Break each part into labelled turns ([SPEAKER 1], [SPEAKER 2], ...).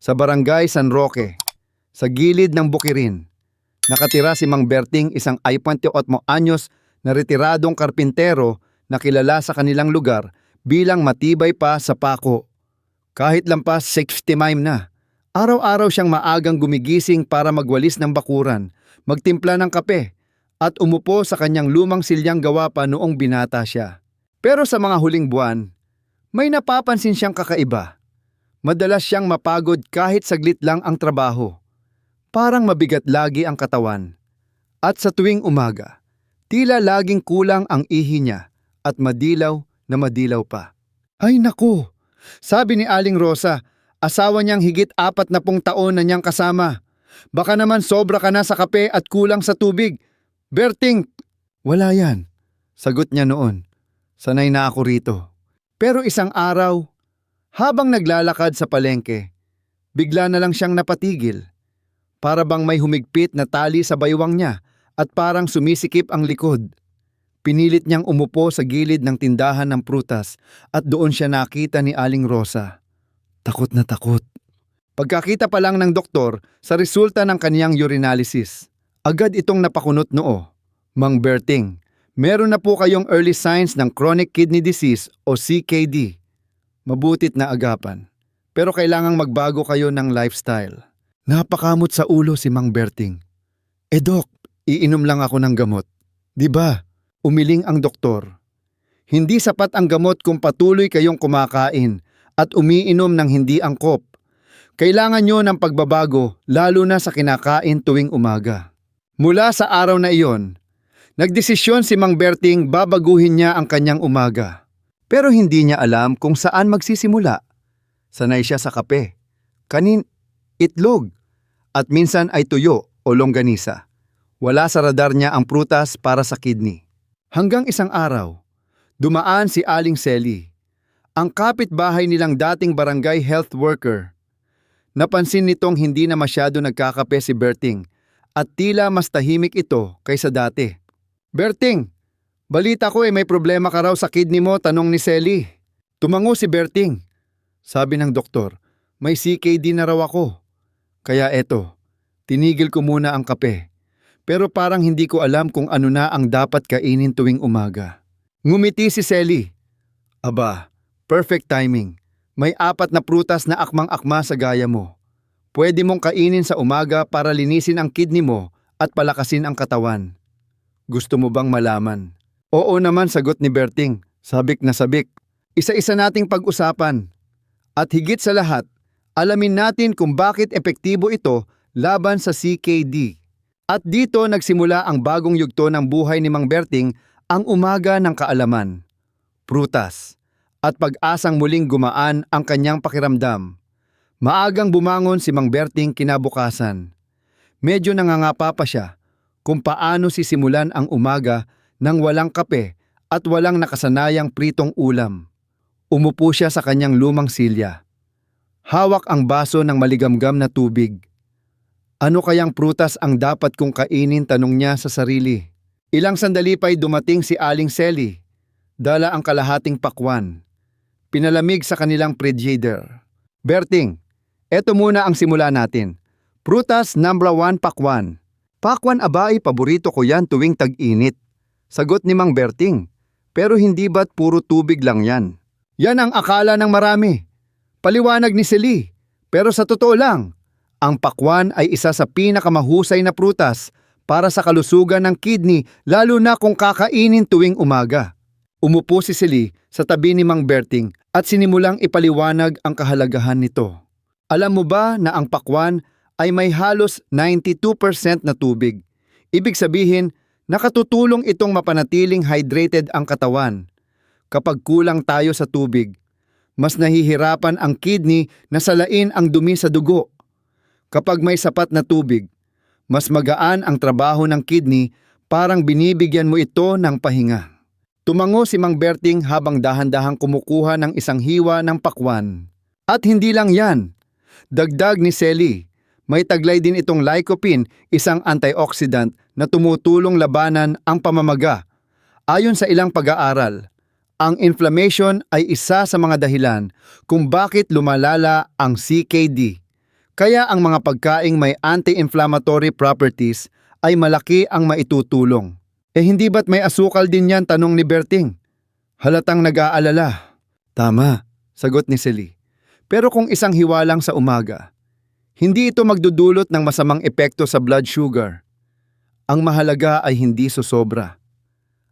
[SPEAKER 1] Sa barangay San Roque, sa gilid ng Bukirin, nakatira si Mang Berting, isang ay 28 anyos na retiradong karpintero na kilala sa kanilang lugar bilang matibay pa sa pako. Kahit lampas 65 na, araw-araw siyang maagang gumigising para magwalis ng bakuran, magtimpla ng kape, at umupo sa kanyang lumang silyang gawa pa noong binata siya. Pero sa mga huling buwan, may napapansin siyang kakaiba. Madalas siyang mapagod kahit saglit lang ang trabaho. Parang mabigat lagi ang katawan. At sa tuwing umaga, tila laging kulang ang ihi niya at madilaw na madilaw pa. Ay naku! Sabi ni Aling Rosa, asawa niyang higit 40 taon na niyang kasama. Baka naman sobra ka na sa kape at kulang sa tubig. Berting! Wala yan, sagot niya noon. Sanay na ako rito. Pero isang araw, habang naglalakad sa palengke, bigla na lang siyang napatigil. Para bang may humigpit na tali sa baywang niya at parang sumisikip ang likod. Pinilit niyang umupo sa gilid ng tindahan ng prutas at doon siya nakita ni Aling Rosa. Takot na takot. Pagkakita pa lang ng doktor sa resulta ng kaniyang urinalysis, agad itong napakunot noo. Mang Berting, meron na po kayong early signs ng chronic kidney disease o CKD. Mabutit na agapan. Pero kailangang magbago kayo ng lifestyle. Napakamot sa ulo si Mang Berting. Dok, iinom lang ako ng gamot. Di ba? Umiling ang doktor. Hindi sapat ang gamot kung patuloy kayong kumakain at umiinom ng hindi angkop. Kailangan nyo ng pagbabago lalo na sa kinakain tuwing umaga. Mula sa araw na iyon, nagdesisyon si Mang Berting babaguhin niya ang kanyang umaga. Pero hindi niya alam kung saan magsisimula. Sanay siya sa kape, kanin, itlog, at minsan ay tuyo o longganisa. Wala sa radar niya ang prutas para sa kidney. Hanggang isang araw, dumaan si Aling Sally, ang kapitbahay nilang dating barangay health worker. Napansin nitong hindi na masyado nagkakape si Berting at tila mas tahimik ito kaysa dati. Berting! Balita ko may problema ka raw sa kidney mo, tanong ni Sally. Tumango si Berting. Sabi ng doktor, may CKD na raw ako. Kaya eto, tinigil ko muna ang kape. Pero parang hindi ko alam kung ano na ang dapat kainin tuwing umaga. Ngumiti si Sally. Aba, perfect timing. May 4 na prutas na akmang-akma sa gaya mo. Pwede mong kainin sa umaga para linisin ang kidney mo at palakasin ang katawan. Gusto mo bang malaman? Oo naman, sagot ni Berting, sabik na sabik. Isa-isa nating pag-usapan. At higit sa lahat, alamin natin kung bakit epektibo ito laban sa CKD. At dito nagsimula ang bagong yugto ng buhay ni Mang Berting, ang umaga ng kaalaman, prutas, at pag-asang muling gumaan ang kanyang pakiramdam. Maagang bumangon si Mang Berting kinabukasan. Medyo nangangapa pa siya kung paano sisimulan ang umaga nang walang kape at walang nakasanayang pritong ulam. Umupo siya sa kanyang lumang silya. Hawak ang baso ng maligamgam na tubig. Ano kayang prutas ang dapat kong kainin, tanong niya sa sarili. Ilang sandali pa'y dumating si Aling Sally. Dala ang kalahating pakwan. Pinalamig sa kanilang frigidaire. Berting, eto muna ang simula natin. Prutas number 1, pakwan. Pakwan abay, paborito ko yan tuwing tag-init. Sagot ni Mang Berting, pero hindi ba't puro tubig lang yan? Yan ang akala ng marami. Paliwanag ni Sally, pero sa totoo lang, ang pakwan ay isa sa pinakamahusay na prutas para sa kalusugan ng kidney, lalo na kung kakainin tuwing umaga. Umupo si Sally sa tabi ni Mang Berting at sinimulang ipaliwanag ang kahalagahan nito. Alam mo ba na ang pakwan ay may halos 92% na tubig? Ibig sabihin, nakatutulong itong mapanatiling hydrated ang katawan. Kapag kulang tayo sa tubig, mas nahihirapan ang kidney na salain ang dumi sa dugo. Kapag may sapat na tubig, mas magaan ang trabaho ng kidney, parang binibigyan mo ito ng pahinga. Tumango si Mang Berting habang dahan-dahang kumukuha ng isang hiwa ng pakwan. At hindi lang yan. Dagdag ni Sally, may taglay din itong lycopene, isang antioxidant na tumutulong labanan ang pamamaga. Ayon sa ilang pag-aaral, ang inflammation ay isa sa mga dahilan kung bakit lumalala ang CKD. Kaya ang mga pagkaing may anti-inflammatory properties ay malaki ang maitutulong. Hindi ba't may asukal din yan, tanong ni Berting? Halatang nag-aalala. Tama, sagot ni Celie. Pero kung isang hiwalang sa umaga, hindi ito magdudulot ng masamang epekto sa blood sugar. Ang mahalaga ay hindi sosobra.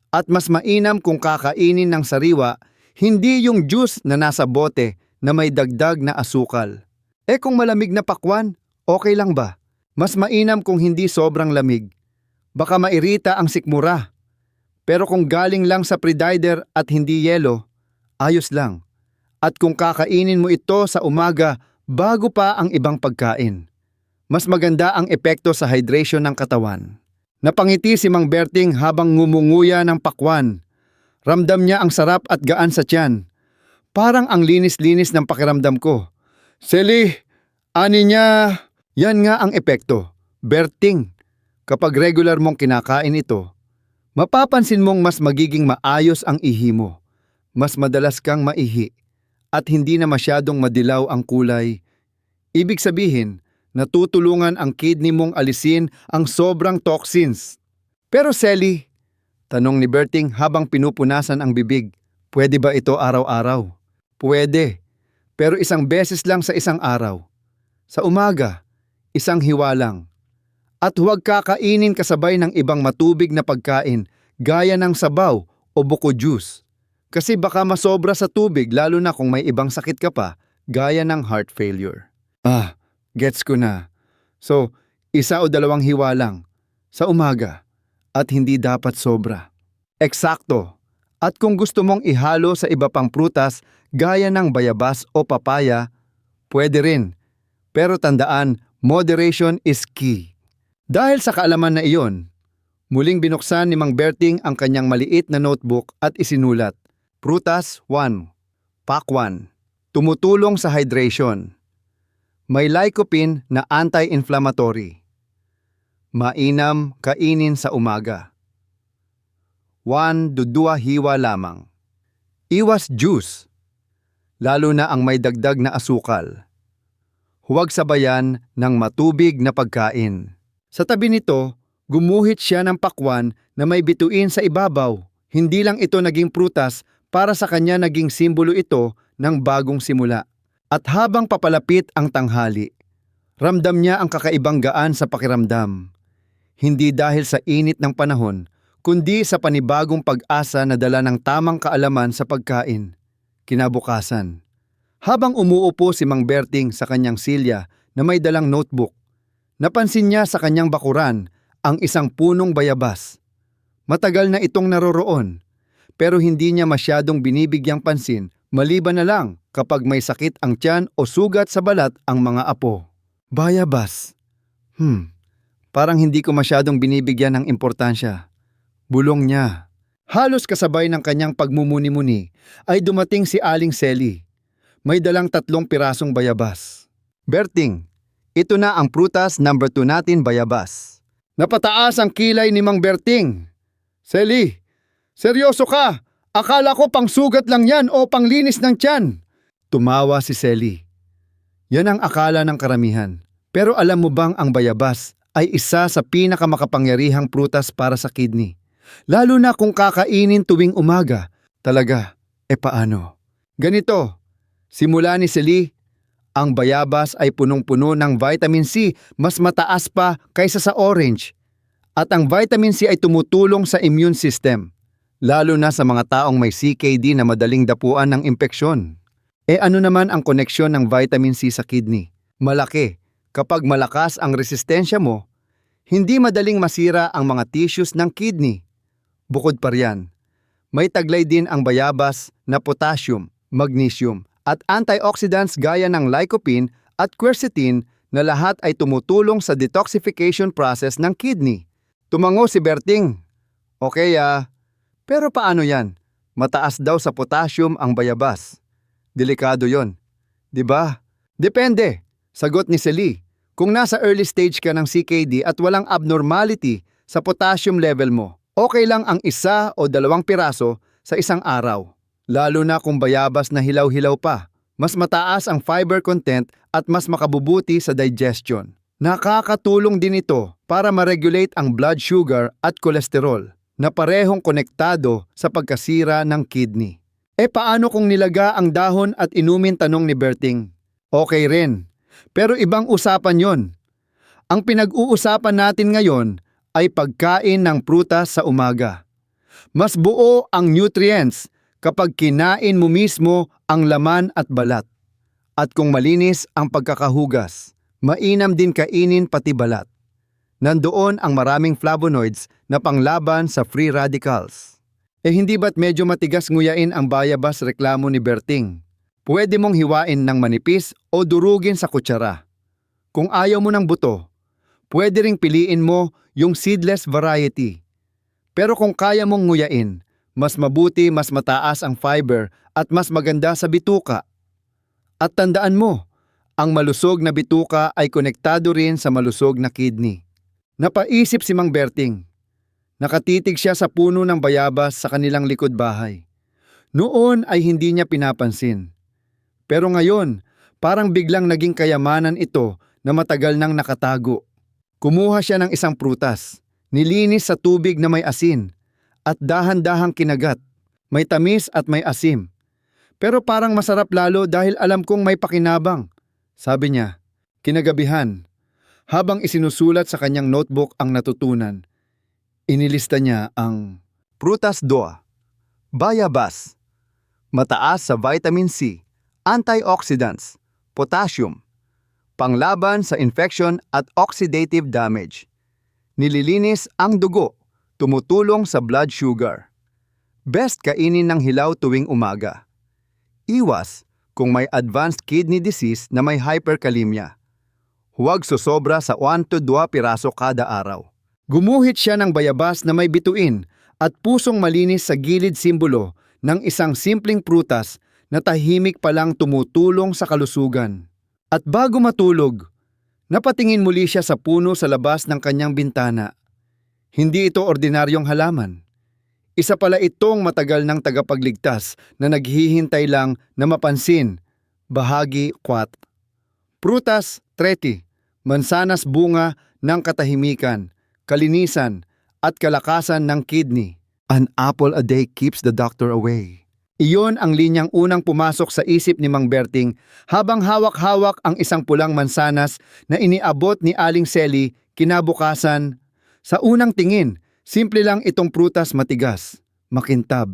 [SPEAKER 1] At mas mainam kung kakainin ng sariwa, hindi yung juice na nasa bote na may dagdag na asukal. Kung malamig na pakwan, okay lang ba? Mas mainam kung hindi sobrang lamig. Baka mairita ang sikmura. Pero kung galing lang sa pre-dider at hindi yelo, ayos lang. At kung kakainin mo ito sa umaga bago pa ang ibang pagkain, mas maganda ang epekto sa hydration ng katawan. Napangiti si Mang Berting habang ngumunguya ng pakwan. Ramdam niya ang sarap at gaan sa tiyan. Parang ang linis-linis ng pakiramdam ko. Celie, ani niya, yan nga ang epekto. Berting, kapag regular mong kinakain ito, mapapansin mong mas magiging maayos ang ihi mo. Mas madalas kang maihi at hindi na masyadong madilaw ang kulay. Ibig sabihin, natutulungan ang kidney mong alisin ang sobrang toxins. Pero Celie, tanong ni Berting habang pinupunasan ang bibig, pwede ba ito araw-araw? Pwede, pero isang beses lang sa isang araw. Sa umaga, isang hiwalang. At huwag kakainin kasabay ng ibang matubig na pagkain gaya ng sabaw o buko juice. Kasi baka masobra sa tubig lalo na kung may ibang sakit ka pa gaya ng heart failure. Gets ko na. So, 1 o 2 hiwalang sa umaga at hindi dapat sobra. Eksakto. At kung gusto mong ihalo sa iba pang prutas gaya ng bayabas o papaya, pwede rin. Pero tandaan, moderation is key. Dahil sa kaalaman na iyon, muling binuksan ni Mang Berting ang kanyang maliit na notebook at isinulat, Prutas 1, Pakwan, tumutulong sa hydration. May lycopene na anti-inflammatory. Mainam kainin sa umaga. 1 to 2 hiwa lamang. Iwas juice, lalo na ang may dagdag na asukal. Huwag sabayan ng matubig na pagkain. Sa tabi nito, gumuhit siya ng pakwan na may bituin sa ibabaw. Hindi lang ito naging prutas, para sa kanya naging simbolo ito ng bagong simula. At habang papalapit ang tanghali, ramdam niya ang kakaibang gaan sa pakiramdam. Hindi dahil sa init ng panahon, kundi sa panibagong pag-asa na dala ng tamang kaalaman sa pagkain. Kinabukasan, habang umuupo si Mang Berting sa kanyang silya na may dalang notebook, napansin niya sa kanyang bakuran ang isang punong bayabas. Matagal na itong naroroon, pero hindi niya masyadong binibigyang pansin maliban na lang kapag may sakit ang tiyan o sugat sa balat ang mga apo. Bayabas. Parang hindi ko masyadong binibigyan ng importansya. Bulong niya. Halos kasabay ng kanyang pagmumuni-muni ay dumating si Aling Celie. May dalang 3 pirasong bayabas. Berting, ito na ang prutas number 2 natin, bayabas. Napataas ang kilay ni Mang Berting. Celie, seryoso ka? Akala ko pang sugat lang yan o panglinis ng tiyan. Tumawa si Celie. Yan ang akala ng karamihan. Pero alam mo bang ang bayabas ay isa sa pinakamakapangyarihang prutas para sa kidney? Lalo na kung kakainin tuwing umaga. Talaga, paano? Ganito, simula ni Celie, ang bayabas ay punong-puno ng vitamin C, mas mataas pa kaysa sa orange. At ang vitamin C ay tumutulong sa immune system, lalo na sa mga taong may CKD na madaling dapuan ng impeksyon. Ano naman ang koneksyon ng vitamin C sa kidney? Malaki. Kapag malakas ang resistensya mo, hindi madaling masira ang mga tissues ng kidney. Bukod pa riyan, may taglay din ang bayabas na potassium, magnesium at antioxidants gaya ng lycopene at quercetin na lahat ay tumutulong sa detoxification process ng kidney. Tumango si Berting. Okay pero paano yan? Mataas daw sa potassium ang bayabas. Delikado yon, di ba? Depende, sagot ni Celie. Kung nasa early stage ka ng CKD at walang abnormality sa potassium level mo, okay lang ang 1 o 2 piraso sa isang araw. Lalo na kung bayabas na hilaw-hilaw pa. Mas mataas ang fiber content at mas makabubuti sa digestion. Nakakatulong din ito para ma-regulate ang blood sugar at kolesterol na parehong konektado sa pagkasira ng kidney. Paano kung nilaga ang dahon at inumin, tanong ni Berting? Okay rin, pero ibang usapan yon. Ang pinag-uusapan natin ngayon ay pagkain ng prutas sa umaga. Mas buo ang nutrients kapag kinain mo mismo ang laman at balat. At kung malinis ang pagkakahugas, mainam din kainin pati balat. Nandoon ang maraming flavonoids na panglaban sa free radicals. Hindi ba't medyo matigas nguyain ang bayabas, reklamo ni Berting? Pwede mong hiwain ng manipis o durugin sa kutsara. Kung ayaw mo ng buto, pwede ring piliin mo yung seedless variety. Pero kung kaya mong nguyain, mas mabuti, mas mataas ang fiber at mas maganda sa bituka. At tandaan mo, ang malusog na bituka ay konektado rin sa malusog na kidney. Napaisip si Mang Berting. Nakatitig siya sa puno ng bayabas sa kanilang likod bahay. Noon ay hindi niya pinapansin. Pero ngayon, parang biglang naging kayamanan ito na matagal nang nakatago. Kumuha siya ng isang prutas, nilinis sa tubig na may asin, at dahan-dahang kinagat. May tamis at may asim. Pero parang masarap lalo dahil alam kong may pakinabang, sabi niya, kinagabihan. Habang isinusulat sa kanyang notebook ang natutunan, inilista niya ang prutas doa, bayabas, mataas sa vitamin C, antioxidants, potassium, panglaban sa infection at oxidative damage. Nililinis ang dugo, tumutulong sa blood sugar. Best kainin ng hilaw tuwing umaga. Iwas kung may advanced kidney disease na may hyperkalemia. Huwag sosobra sa 1 to 2 piraso kada araw. Gumuhit siya ng bayabas na may bituin at pusong malinis sa gilid, simbolo ng isang simpleng prutas na tahimik palang tumutulong sa kalusugan. At bago matulog, napatingin muli siya sa puno sa labas ng kanyang bintana. Hindi ito ordinaryong halaman. Isa pala itong matagal ng tagapagligtas na naghihintay lang na mapansin. Bahagi 4. Prutas 30. Mansanas, bunga ng katahimikan, kalinisan at kalakasan ng kidney. An apple a day keeps the doctor away. Iyon ang linyang unang pumasok sa isip ni Mang Berting habang hawak-hawak ang isang pulang mansanas na iniabot ni Aling Sally kinabukasan. Sa unang tingin, simple lang itong prutas, matigas, makintab,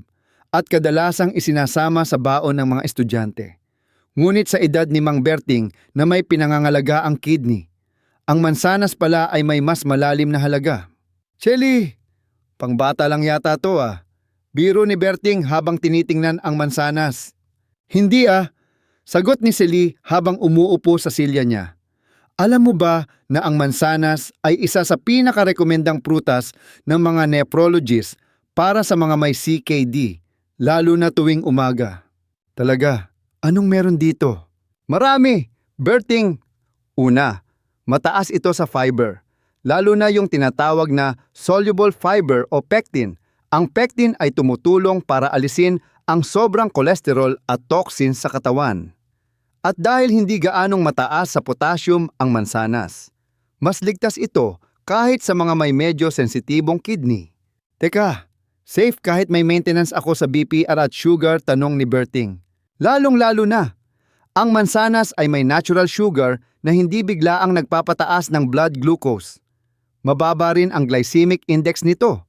[SPEAKER 1] at kadalasang isinasama sa baon ng mga estudyante. Ngunit sa edad ni Mang Berting na may pinangangalaga ang kidney, ang mansanas pala ay may mas malalim na halaga. Shelly, pangbata lang yata to ah. Biro ni Berting habang tinitingnan ang mansanas. Hindi ah, sagot ni Shelly habang umuupo sa silya niya. Alam mo ba na ang mansanas ay isa sa pinakarekomendang prutas ng mga nephrologists para sa mga may CKD, lalo na tuwing umaga? Talaga, anong meron dito? Marami, Berting. Una, mataas ito sa fiber, lalo na yung tinatawag na soluble fiber o pectin. Ang pectin ay tumutulong para alisin ang sobrang kolesterol at toxins sa katawan. At dahil hindi gaanong mataas sa potassium ang mansanas, mas ligtas ito kahit sa mga may medyo sensitibong kidney. Teka, safe kahit may maintenance ako sa BPR at sugar, tanong ni Berting. Lalong-lalo na, ang mansanas ay may natural sugar na hindi biglaang nagpapataas ng blood glucose. Mababa rin ang glycemic index nito.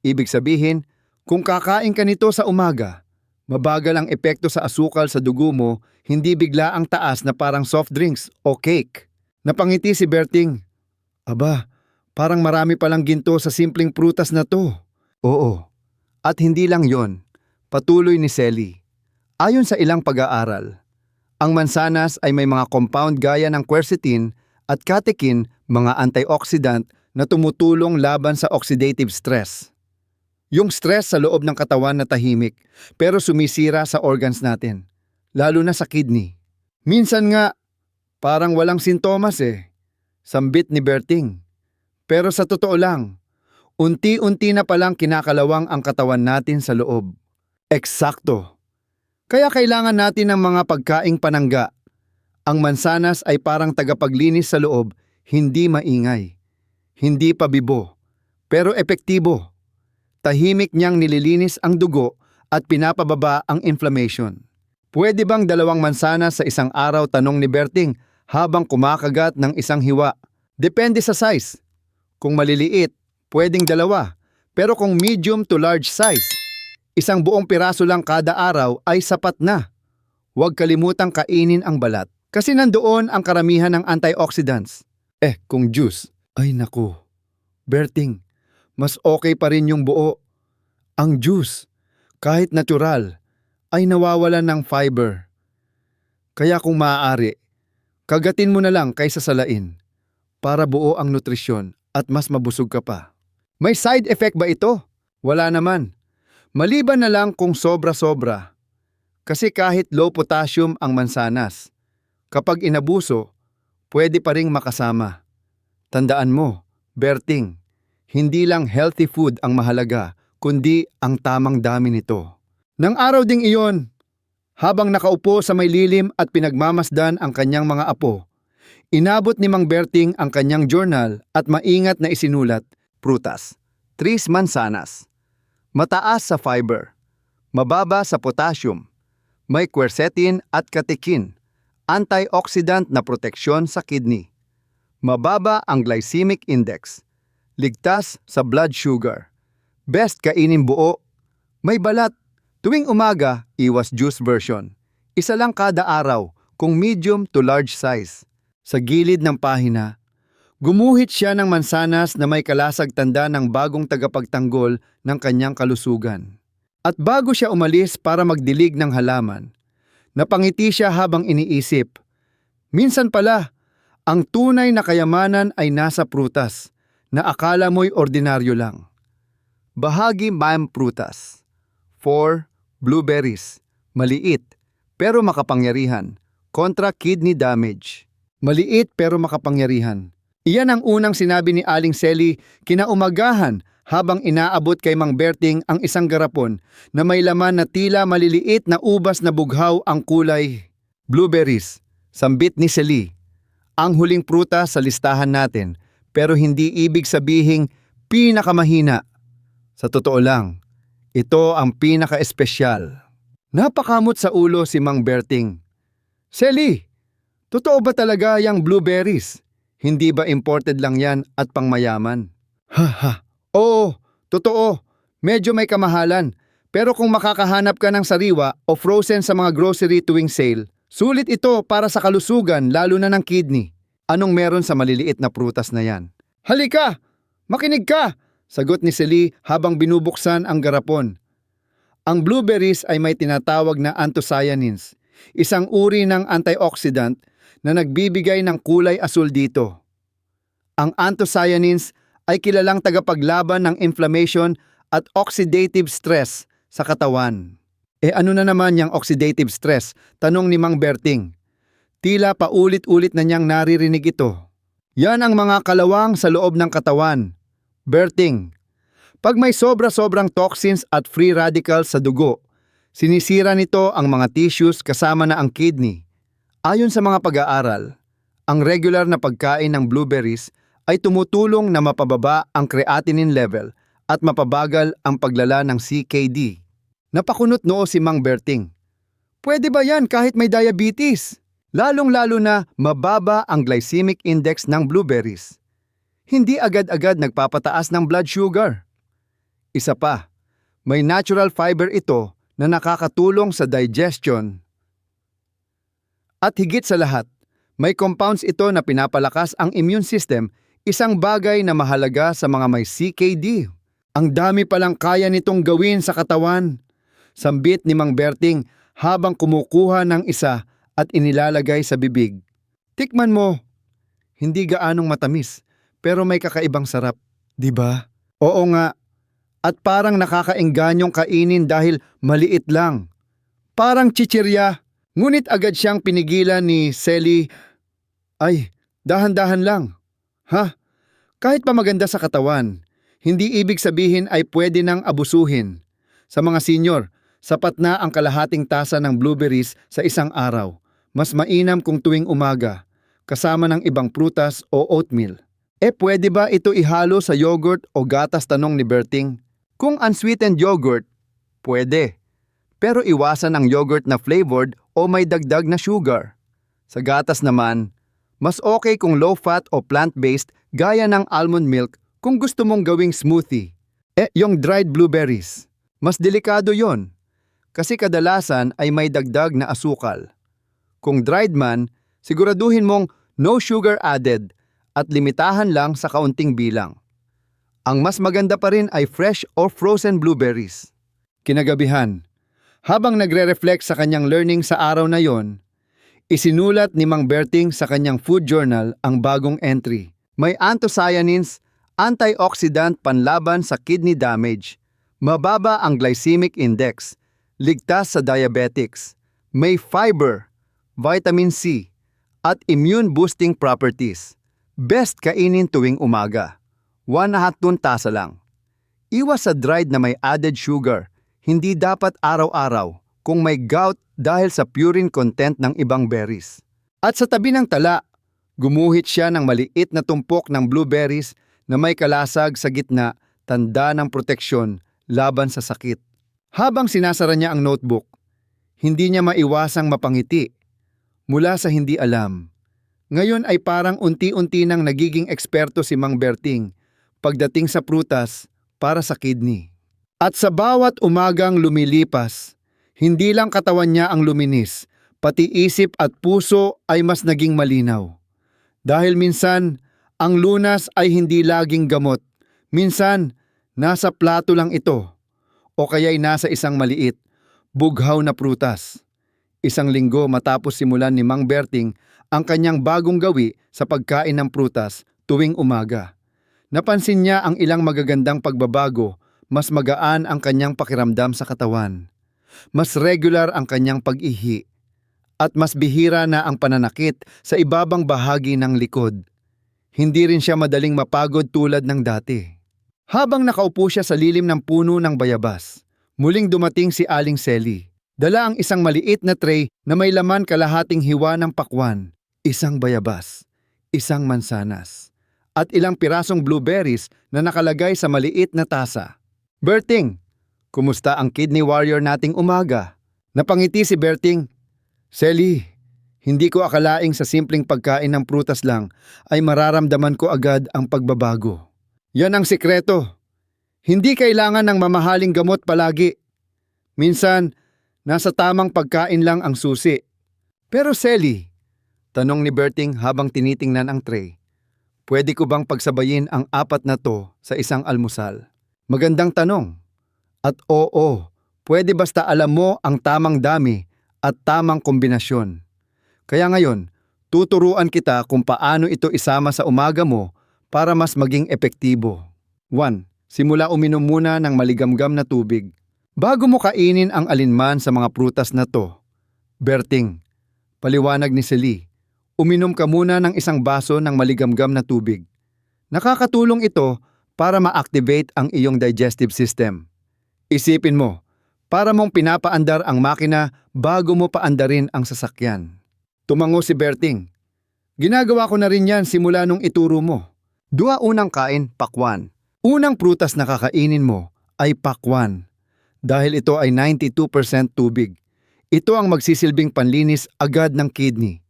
[SPEAKER 1] Ibig sabihin, kung kakain ka nito sa umaga, mabagal ang epekto sa asukal sa dugo mo, hindi bigla ang taas na parang soft drinks o cake. Napangiti si Berting. Aba, parang marami palang ginto sa simpleng prutas na to. Oo, at hindi lang yon, patuloy ni Sally. Ayon sa ilang pag-aaral, ang mansanas ay may mga compound gaya ng quercetin at catechin, mga antioxidant na tumutulong laban sa oxidative stress. Yung stress sa loob ng katawan na tahimik pero sumisira sa organs natin, lalo na sa kidney. Minsan nga, parang walang sintomas eh, sambit ni Berting. Pero sa totoo lang, unti-unti na palang kinakalawang ang katawan natin sa loob. Eksakto. Kaya kailangan natin ng mga pagkaing panangga. Ang mansanas ay parang tagapaglinis sa loob, hindi maingay, hindi pabibo, pero epektibo. Tahimik niyang nililinis ang dugo at pinapababa ang inflammation. Pwede bang 2 mansanas sa isang araw, tanong ni Berting habang kumakagat ng isang hiwa? Depende sa size. Kung maliliit, pwedeng 2. Pero kung medium to large size, isang buong piraso lang kada araw ay sapat na. Huwag kalimutang kainin ang balat kasi nandoon ang karamihan ng antioxidants. Kung juice, ay naku. Berting, mas okay pa rin yung buo. Ang juice, kahit natural, ay nawawalan ng fiber. Kaya kung maaari, kagatin mo na lang kaysa salain para buo ang nutrisyon at mas mabusog ka pa. May side effect ba ito? Wala naman. Maliban na lang kung sobra-sobra. Kasi kahit low potassium ang mansanas, kapag inabuso, pwede pa ring makasama. Tandaan mo, Berting, hindi lang healthy food ang mahalaga, kundi ang tamang dami nito. Nang araw ding iyon, habang nakaupo sa may lilim at pinagmamasdan ang kanyang mga apo, inabot ni Mang Berting ang kanyang journal at maingat na isinulat, prutas, 3 mansanas. Mataas sa fiber, mababa sa potassium, may quercetin at catechin, antioxidant na proteksyon sa kidney. Mababa ang glycemic index, ligtas sa blood sugar. Best kainin buo, may balat. Tuwing umaga, iwas juice version. Isa lang kada araw kung medium to large size. Sa gilid ng pahina, gumuhit siya ng mansanas na may kalasag tanda ng bagong tagapagtanggol ng kanyang kalusugan. At bago siya umalis para magdilig ng halaman, napangiti siya habang iniisip, minsan pala, ang tunay na kayamanan ay nasa prutas na akala mo'y ordinaryo lang. Bahagi Ma'am Prutas. 4. Blueberries. Maliit pero makapangyarihan. Kontra kidney damage. Maliit pero makapangyarihan. Iyan ang unang sinabi ni Aling Selly kinaumagahan habang inaabot kay Mang Berting ang isang garapon na may laman na tila maliliit na ubas na bughaw ang kulay. Blueberries. Sambit ni Selly. Ang huling prutas sa listahan natin pero hindi ibig sabihing pinakamahina. Sa totoo lang, ito ang pinaka-espesyal. Napakamot sa ulo si Mang Berting. Selly, totoo ba talaga yung blueberries? Hindi ba imported lang yan at pangmayaman? Oo, totoo. Medyo may kamahalan. Pero kung makakahanap ka ng sariwa o frozen sa mga grocery tuwing sale, sulit ito para sa kalusugan lalo na ng kidney. Anong meron sa maliliit na prutas na yan? Halika! Makinig ka! Sagot ni Selly habang binubuksan ang garapon. Ang blueberries ay may tinatawag na anthocyanins, isang uri ng antioxidant na nagbibigay ng kulay asul dito. Ang anthocyanins ay kilalang tagapaglaban ng inflammation at oxidative stress sa katawan. Ano na naman yung oxidative stress? Tanong ni Mang Berting. Tila paulit-ulit na niyang naririnig ito. Yan ang mga kalawang sa loob ng katawan. Berting, pag may sobra-sobrang toxins at free radicals sa dugo, sinisira nito ang mga tissues kasama na ang kidney. Ayon sa mga pag-aaral, ang regular na pagkain ng blueberries ay tumutulong na mapababa ang creatinine level at mapabagal ang paglala ng CKD. Napakunot noo si Mang Berting. Pwede ba yan kahit may diabetes? Lalong-lalo na mababa ang glycemic index ng blueberries. Hindi agad-agad nagpapataas ng blood sugar. Isa pa, may natural fiber ito na nakakatulong sa digestion. At higit sa lahat, may compounds ito na pinapalakas ang immune system, isang bagay na mahalaga sa mga may CKD. Ang dami palang kaya nitong gawin sa katawan. Sambit ni Mang Berting habang kumukuha ng isa at inilalagay sa bibig. Tikman mo. Hindi gaanong matamis. Pero may kakaibang sarap, di ba? Oo nga. At parang nakakaengganyong kainin dahil maliit lang. Parang chichirya. Ngunit agad siyang pinigilan ni Selly. Ay, dahan-dahan lang. Kahit pa maganda sa katawan, hindi ibig sabihin ay pwede nang abusuhin. Sa mga senior, Sapat na ang kalahating tasa ng blueberries sa isang araw. Mas mainam kung tuwing umaga, kasama ng ibang prutas o oatmeal. Pwede ba ito ihalo sa yogurt o gatas, tanong ni Berting? Kung unsweetened yogurt, pwede. Pero iwasan ang yogurt na flavored o may dagdag na sugar. Sa gatas naman, mas okay kung low-fat o plant-based gaya ng almond milk kung gusto mong gawing smoothie. Yung dried blueberries, mas delikado yon kasi kadalasan ay may dagdag na asukal. Kung dried man, siguraduhin mong no sugar added at limitahan lang sa kaunting bilang. Ang mas maganda pa rin ay fresh or frozen blueberries. Kinagabihan, habang nagre-reflect sa kanyang learning sa araw na yon, isinulat ni Mang Berting sa kanyang food journal ang bagong entry. May anthocyanins, antioxidant panlaban sa kidney damage, mababa ang glycemic index, ligtas sa diabetics, may fiber, vitamin C, at immune-boosting properties. Best kainin tuwing umaga. 1/2 tasa lang. Iwas sa dried na may added sugar. Hindi dapat araw-araw kung may gout dahil sa purine content ng ibang berries. At sa tabi ng tala, gumuhit siya ng maliit na tumpok ng blueberries na may kalasag sa gitna, tanda ng proteksyon laban sa sakit. Habang sinasara niya ang notebook, hindi niya maiwasang mapangiti. Mula sa hindi alam, ngayon ay parang unti-unti nang nagiging eksperto si Mang Berting pagdating sa prutas para sa kidney. At sa bawat umagang lumilipas, hindi lang katawan niya ang luminis, pati isip at puso ay mas naging malinaw. Dahil minsan, ang lunas ay hindi laging gamot. Minsan, nasa plato lang ito. O kaya'y nasa isang maliit, bughaw na prutas. Isang linggo matapos simulan ni Mang Berting ang kanyang bagong gawi sa pagkain ng prutas tuwing umaga. Napansin niya ang ilang magagandang pagbabago, mas magaan ang kanyang pakiramdam sa katawan. Mas regular ang kanyang pag-ihi. At mas bihira na ang pananakit sa ibabang bahagi ng likod. Hindi rin siya madaling mapagod tulad ng dati. Habang nakaupo siya sa lilim ng puno ng bayabas, muling dumating si Aling Selly. Dala ang isang maliit na tray na may laman kalahating hiwa ng pakwan, isang bayabas, isang mansanas, at ilang pirasong blueberries na nakalagay sa maliit na tasa. Berting, kumusta ang kidney warrior nating umaga? Napangiti si Berting. Selly, hindi ko akalaing sa simpleng pagkain ng prutas lang ay mararamdaman ko agad ang pagbabago. Yan ang sikreto. Hindi kailangan ng mamahaling gamot palagi. Minsan, nasa tamang pagkain lang ang susi. Pero Selly, tanong ni Berting habang tinitingnan ang tray, pwede ko bang pagsabayin ang 4 na to sa isang almusal? Magandang tanong. At oo, pwede basta alam mo ang tamang dami at tamang kombinasyon. Kaya ngayon, tuturuan kita kung paano ito isama sa umaga mo para mas maging epektibo. 1. Simula uminom muna ng maligamgam na tubig. Bago mo kainin ang alinman sa mga prutas na to, Berting, paliwanag ni Selly, uminom ka muna ng isang baso ng maligamgam na tubig. Nakakatulong ito para ma-activate ang iyong digestive system. Isipin mo, para mong pinapaandar ang makina bago mo paandarin ang sasakyan. Tumango si Berting. Ginagawa ko na rin yan simula nung ituro mo. 2 unang kain, pakwan. Unang prutas na kakainin mo ay pakwan. Dahil ito ay 92% tubig. Ito ang magsisilbing panlinis agad ng kidney.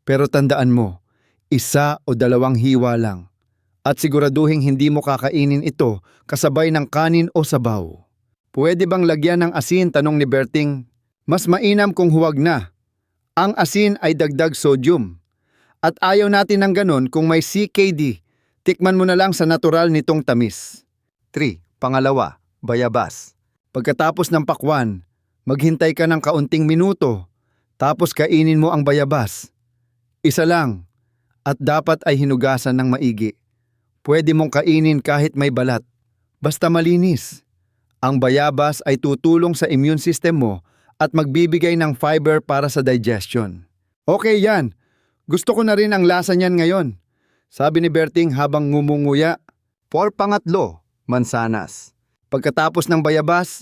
[SPEAKER 1] Pero tandaan mo, 1 o 2 hiwa lang. At siguraduhin hindi mo kakainin ito kasabay ng kanin o sabaw. Pwede bang lagyan ng asin, tanong ni Berting? Mas mainam kung huwag na. Ang asin ay dagdag sodium. At ayaw natin ng ganon kung may CKD. Tikman mo na lang sa natural nitong tamis. 3. Pangalawa, bayabas. Pagkatapos ng pakwan, maghintay ka ng kaunting minuto, tapos kainin mo ang bayabas. 1 lang, at dapat ay hinugasan ng maigi. Pwede mong kainin kahit may balat, basta malinis. Ang bayabas ay tutulong sa immune system mo at magbibigay ng fiber para sa digestion. Okay yan, gusto ko na rin ang lasa niyan ngayon, sabi ni Berting habang ngumunguya. 4. Pangatlo, mansanas. Pagkatapos ng bayabas,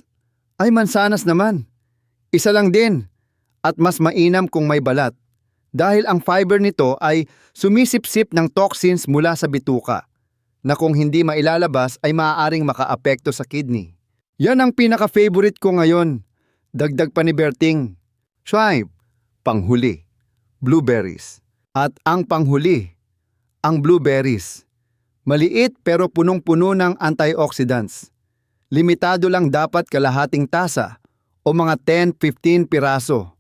[SPEAKER 1] ay mansanas naman. Isa lang din at mas mainam kung may balat dahil ang fiber nito ay sumisipsip ng toxins mula sa bituka na kung hindi mailalabas ay maaaring makaapekto sa kidney. Yan ang pinaka-favorite ko ngayon. Dagdag pa ni Berting. Tribe, panghuli, blueberries. At ang panghuli, ang blueberries. Maliit pero punong-puno ng antioxidants. Limitado lang dapat kalahating tasa o mga 10-15 piraso.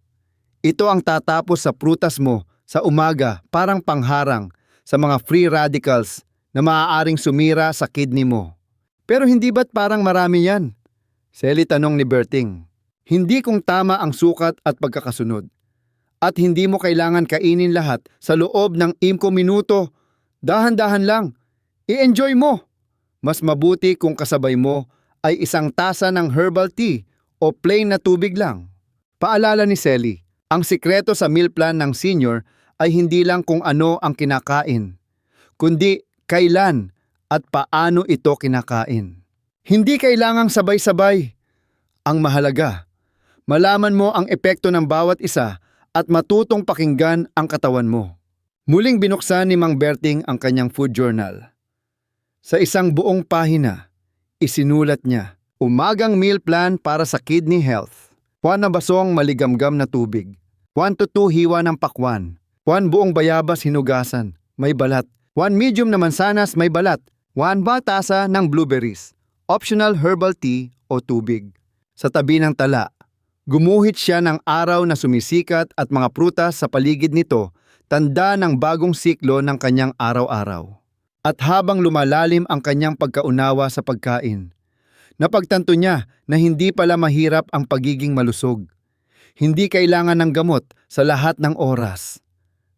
[SPEAKER 1] Ito ang tatapos sa prutas mo sa umaga parang pangharang sa mga free radicals na maaaring sumira sa kidney mo. Pero hindi ba't parang marami yan? Sally tanong ni Berting. Hindi kung tama ang sukat at pagkakasunod. At hindi mo kailangan kainin lahat sa loob ng 5 minuto. Dahan-dahan lang. I-enjoy mo. Mas mabuti kung kasabay mo ay isang tasa ng herbal tea o plain na tubig lang. Paalala ni Sally, ang sikreto sa meal plan ng senior ay hindi lang kung ano ang kinakain, kundi kailan at paano ito kinakain. Hindi kailangang sabay-sabay. Ang mahalaga, malaman mo ang epekto ng bawat isa at matutong pakinggan ang katawan mo. Muling binuksan ni Mang Berting ang kanyang food journal. Sa isang buong pahina, isinulat niya, umagang meal plan para sa kidney health. 1 na basong maligamgam na tubig. 1 to 2 hiwa ng pakwan. 1 buong bayabas hinugasan, may balat. 1 medium na mansanas may balat. 1 batasa ng blueberries. Optional herbal tea o tubig. Sa tabi ng tala, gumuhit siya ng araw na sumisikat at mga prutas sa paligid nito, tanda ng bagong siklo ng kanyang araw-araw. At habang lumalalim ang kanyang pagkaunawa sa pagkain, napagtanto niya na hindi pala mahirap ang pagiging malusog. Hindi kailangan ng gamot sa lahat ng oras.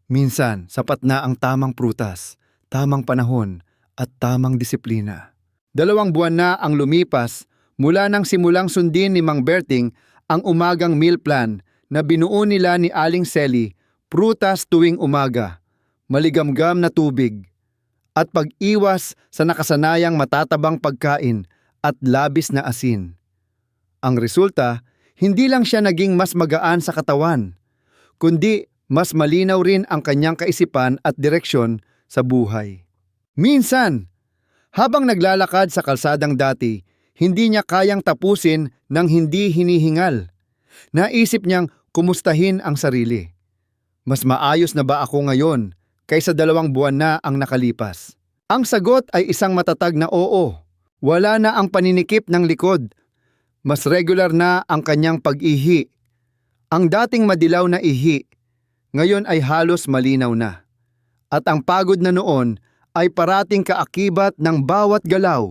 [SPEAKER 1] Minsan, sapat na ang tamang prutas, tamang panahon, at tamang disiplina. 2 buwan na ang lumipas mula nang simulang sundin ni Mang Berting ang umagang meal plan na binuo nila ni Aling Sally, prutas tuwing umaga, maligamgam na tubig, at pag-iwas sa nakasanayang matatabang pagkain at labis na asin. Ang resulta, hindi lang siya naging mas magaan sa katawan, kundi mas malinaw rin ang kanyang kaisipan at direksyon sa buhay. Minsan, habang naglalakad sa kalsadang dati, hindi niya kayang tapusin ng hindi hinihingal. Naisip niyang kumustahin ang sarili. Mas maayos na ba ako ngayon kaysa 2 buwan na ang nakalipas? Ang sagot ay isang matatag na oo. Wala na ang paninikip ng likod. Mas regular na ang kanyang pag-ihi. Ang dating madilaw na ihi, ngayon ay halos malinaw na. At ang pagod na noon ay parating kaakibat ng bawat galaw.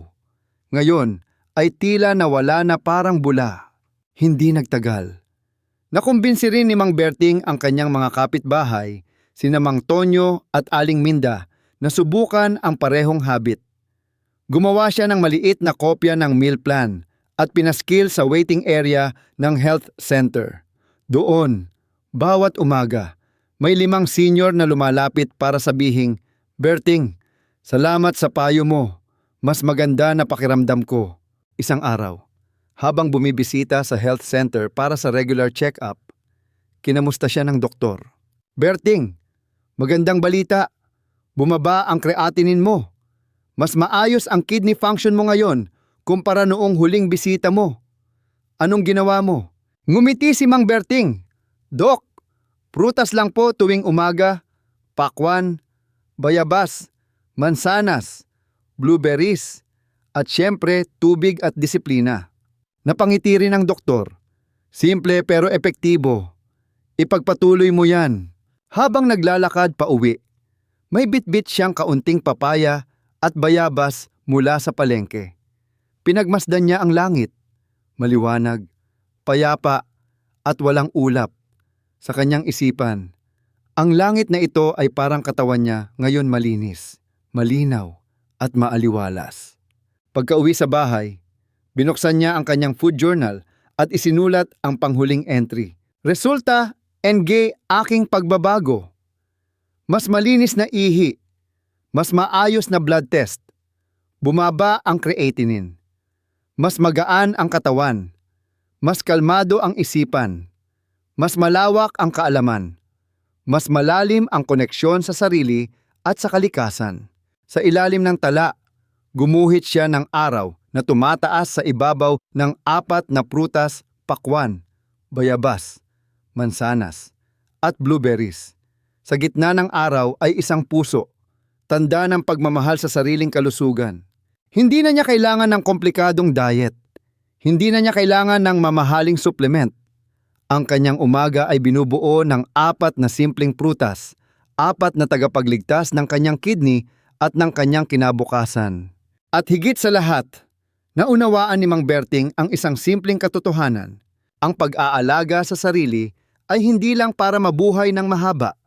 [SPEAKER 1] Ngayon ay tila nawala na parang bula. Hindi nagtagal. Nakumbinsi rin ni Mang Berting ang kanyang mga kapitbahay, sina Mang Tonyo at Aling Minda, na subukan ang parehong habit. Gumawa siya ng maliit na kopya ng meal plan at pinaskil sa waiting area ng health center. Doon, bawat umaga, may 5 senior na lumalapit para sabihing, Berting, salamat sa payo mo. Mas maganda na pakiramdam ko. Isang araw, habang bumibisita sa health center para sa regular check-up, kinamusta siya ng doktor. Berting, magandang balita. Bumaba ang creatinine mo. Mas maayos ang kidney function mo ngayon kumpara noong huling bisita mo. Anong ginawa mo? Ngumiti si Mang Berting. Dok, prutas lang po tuwing umaga, pakwan, bayabas, mansanas, blueberries, at syempre tubig at disiplina. Napangiti rin ang doktor. Simple pero epektibo. Ipagpatuloy mo yan. Habang naglalakad pa uwi, may bitbit siyang kaunting papaya at bayabas mula sa palengke. Pinagmasdan niya ang langit. Maliwanag, payapa, at walang ulap. Sa kanyang isipan, ang langit na ito ay parang katawan niya ngayon malinis, malinaw, at maaliwalas. Pagka-uwi sa bahay, binuksan niya ang kanyang food journal at isinulat ang panghuling entry. Resulta, NG aking pagbabago. Mas malinis na ihi, mas maayos na blood test, bumaba ang creatinine, mas magaan ang katawan, mas kalmado ang isipan, Mas malawak ang kaalaman. Mas malalim ang koneksyon sa sarili at sa kalikasan. Sa ilalim ng tala, gumuhit siya ng araw na tumataas sa ibabaw ng 4 na prutas, pakwan, bayabas, mansanas, at blueberries. Sa gitna ng araw ay isang puso, tanda ng pagmamahal sa sariling kalusugan. Hindi na niya kailangan ng komplikadong diet. Hindi na niya kailangan ng mamahaling supplement. Ang kanyang umaga ay binubuo ng 4 na simpleng prutas, 4 na tagapagligtas ng kanyang kidney at ng kanyang kinabukasan. At higit sa lahat, naunawaan ni Mang Berting ang isang simpleng katotohanan. Ang pag-aalaga sa sarili ay hindi lang para mabuhay ng mahaba,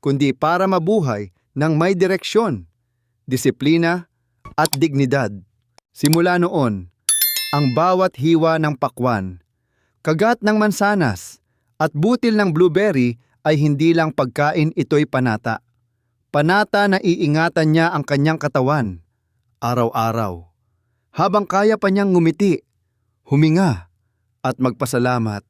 [SPEAKER 1] kundi para mabuhay ng may direksyon, disiplina at dignidad. Simula noon, ang bawat hiwa ng pakwan, kagat ng mansanas at butil ng blueberry ay hindi lang pagkain, ito'y panata. Panata na iingatan niya ang kanyang katawan, araw-araw. Habang kaya pa niyang ngumiti, huminga at magpasalamat.